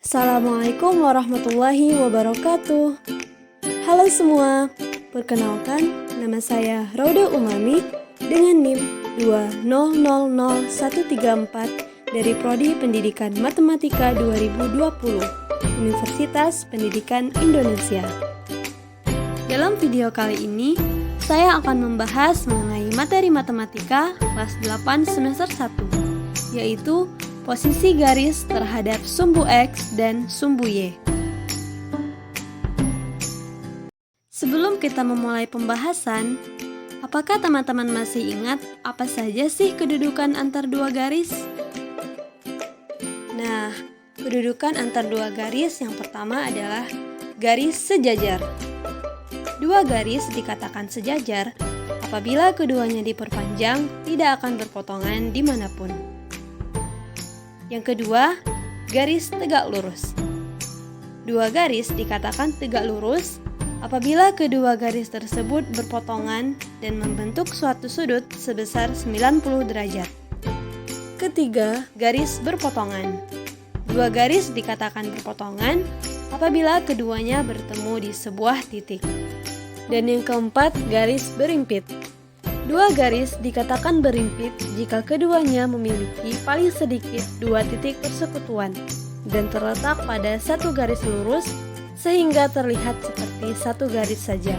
Assalamualaikum warahmatullahi wabarakatuh. Halo semua, perkenalkan nama saya Rauda Umami dengan NIM 2000134 dari Prodi Pendidikan Matematika 2020 Universitas Pendidikan Indonesia. Dalam video kali ini, saya akan membahas mengenai materi matematika kelas 8 semester 1, yaitu posisi garis terhadap sumbu X dan sumbu Y. Sebelum kita memulai pembahasan, apakah teman-teman masih ingat apa saja sih kedudukan antar dua garis? Nah, kedudukan antar dua garis yang pertama adalah garis sejajar. Dua garis dikatakan sejajar apabila keduanya diperpanjang tidak akan berpotongan dimanapun. Yang kedua, garis tegak lurus. Dua garis dikatakan tegak lurus apabila kedua garis tersebut berpotongan dan membentuk suatu sudut sebesar 90 derajat. Ketiga, garis berpotongan. Dua garis dikatakan berpotongan apabila keduanya bertemu di sebuah titik. Dan yang keempat, garis berimpit. Dua garis dikatakan berimpit jika keduanya memiliki paling sedikit dua titik persekutuan dan terletak pada satu garis lurus sehingga terlihat seperti satu garis saja.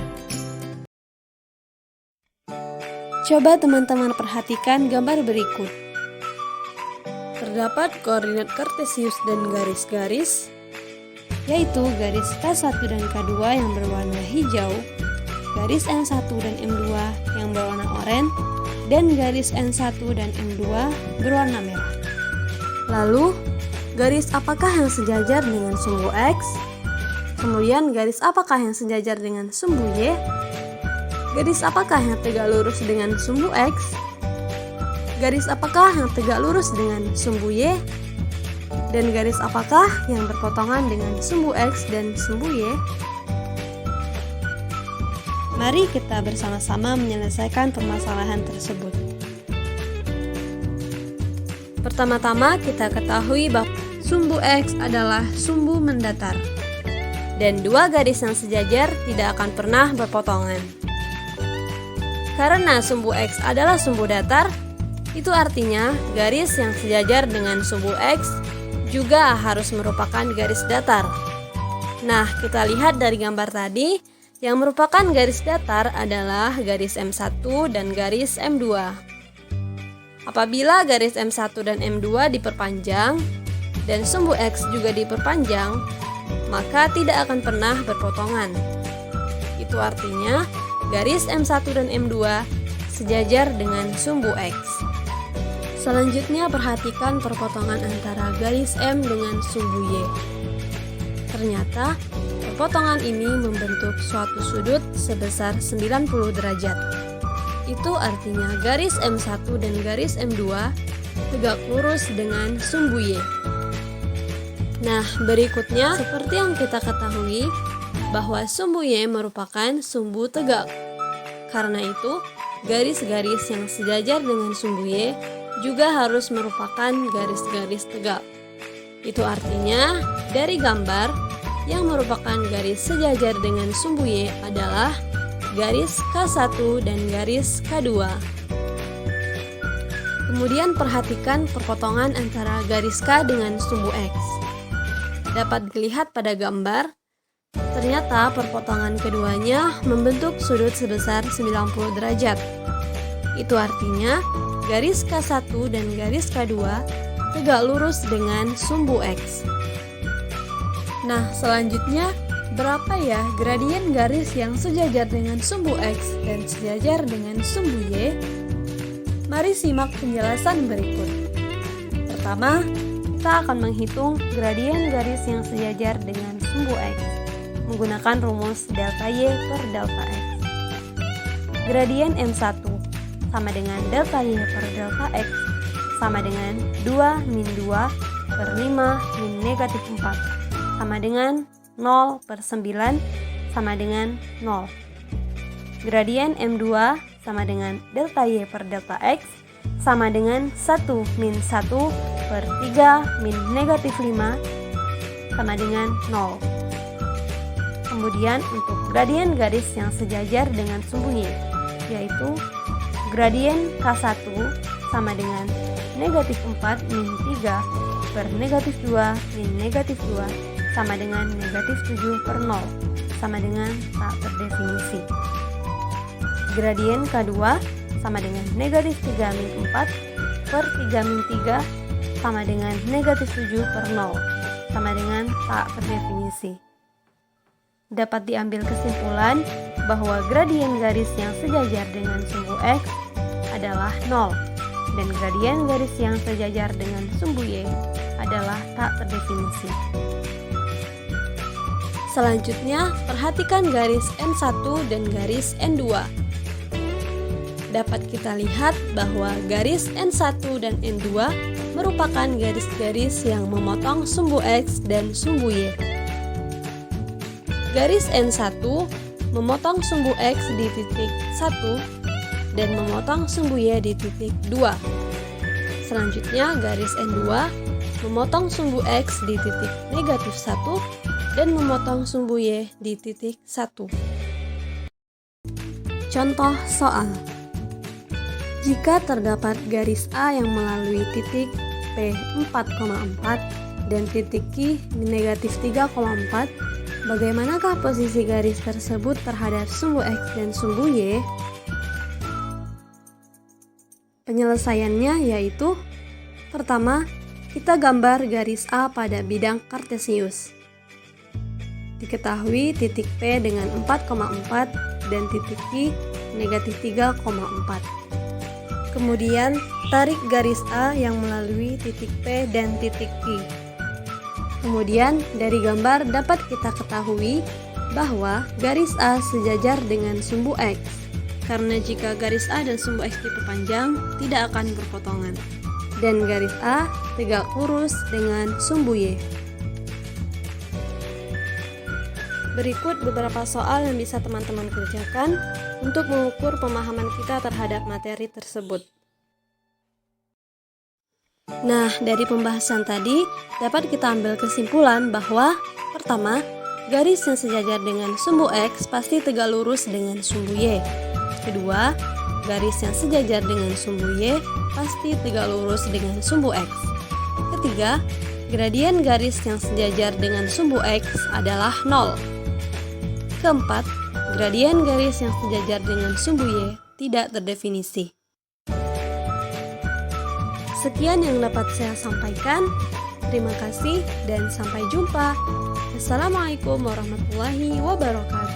Coba teman-teman perhatikan gambar berikut. Terdapat koordinat kartesius dan garis-garis, yaitu garis K1 dan K2 yang berwarna hijau, garis M1 dan M2 yang berwarna oranye, dan garis N1 dan M2 berwarna merah. Lalu, garis apakah yang sejajar dengan sumbu X? Kemudian garis apakah yang sejajar dengan sumbu Y? Garis apakah yang tegak lurus dengan sumbu X? Garis apakah yang tegak lurus dengan sumbu Y? Dan garis apakah yang berpotongan dengan sumbu X dan sumbu Y? Mari kita bersama-sama menyelesaikan permasalahan tersebut. Pertama-tama kita ketahui bahwa sumbu X adalah sumbu mendatar dan dua garis yang sejajar tidak akan pernah berpotongan. Karena sumbu X adalah sumbu datar, itu artinya garis yang sejajar dengan sumbu X juga harus merupakan garis datar. Nah, kita lihat dari gambar tadi, yang merupakan garis datar adalah garis M1 dan garis M2. Apabila garis M1 dan M2 diperpanjang dan sumbu X juga diperpanjang, maka tidak akan pernah berpotongan. Itu artinya garis M1 dan M2 sejajar dengan sumbu X. Selanjutnya perhatikan perpotongan antara garis M dengan sumbu Y. Ternyata perpotongan ini membentuk suatu sudut sebesar 90 derajat. Itu artinya garis M1 dan garis M2 tegak lurus dengan sumbu Y. Nah, berikutnya seperti yang kita ketahui bahwa sumbu Y merupakan sumbu tegak. Karena itu, garis-garis yang sejajar dengan sumbu Y juga harus merupakan garis-garis tegak. Itu artinya dari gambar yang merupakan garis sejajar dengan sumbu Y adalah garis K1 dan garis K2. Kemudian perhatikan perpotongan antara garis K dengan sumbu X. Dapat dilihat pada gambar, ternyata perpotongan keduanya membentuk sudut sebesar 90 derajat. Itu artinya garis K1 dan garis K2 tegak lurus dengan sumbu X. Nah, selanjutnya, berapa ya gradien garis yang sejajar dengan sumbu X dan sejajar dengan sumbu Y? Mari simak penjelasan berikut. Pertama, kita akan menghitung gradien garis yang sejajar dengan sumbu X menggunakan rumus delta Y per delta X. Gradien M1 sama dengan delta Y per delta X sama dengan 2 min 2 per 5 min negatif 4 sama dengan 0 per 9 sama dengan 0. Gradien M2 sama dengan delta Y per delta X sama dengan 1 min 1 per 3 min negatif 5 sama dengan 0. Kemudian untuk gradien garis yang sejajar dengan sumbu Y, yaitu gradien K1 sama dengan negatif 4 min 3 per negatif 2 min negatif 2 sama dengan negatif 7 per 0 sama dengan tak terdefinisi. Gradien K2 sama dengan negatif 3 min 4 per 3 min 3 sama dengan negatif 7 per 0 sama dengan tak terdefinisi. Dapat diambil kesimpulan bahwa gradien garis yang sejajar dengan sumbu X adalah 0 dan gradien garis yang sejajar dengan sumbu Y adalah tak terdefinisi. Selanjutnya, perhatikan garis N1 dan garis N2. Dapat kita lihat bahwa garis N1 dan N2 merupakan garis-garis yang memotong sumbu X dan sumbu Y. Garis N1 memotong sumbu X di titik 1 dan memotong sumbu Y di titik 2. Selanjutnya, garis N2 memotong sumbu X di titik negatif 1 dan memotong sumbu Y di titik 1. Contoh soal. Jika terdapat garis A yang melalui titik P 4,4 dan titik Q negatif 3,4, bagaimanakah posisi garis tersebut terhadap sumbu X dan sumbu Y? Penyelesaiannya yaitu: pertama, kita gambar garis A pada bidang kartesius. Diketahui titik P dengan 4,4 dan titik Q negatif 3,4. Kemudian, tarik garis A yang melalui titik P dan titik Q. Kemudian, dari gambar dapat kita ketahui bahwa garis A sejajar dengan sumbu X, karena jika garis A dan sumbu X diperpanjang, tidak akan berpotongan. Dan garis A tegak lurus dengan sumbu Y. Berikut beberapa soal yang bisa teman-teman kerjakan untuk mengukur pemahaman kita terhadap materi tersebut. Nah, dari pembahasan tadi dapat kita ambil kesimpulan bahwa pertama, garis yang sejajar dengan sumbu X pasti tegak lurus dengan sumbu Y. Kedua, garis yang sejajar dengan sumbu Y pasti tegak lurus dengan sumbu X. Ketiga, gradien garis yang sejajar dengan sumbu X adalah 0. Keempat, gradien garis yang sejajar dengan sumbu Y tidak terdefinisi. Sekian yang dapat saya sampaikan. Terima kasih dan sampai jumpa. Assalamualaikum warahmatullahi wabarakatuh.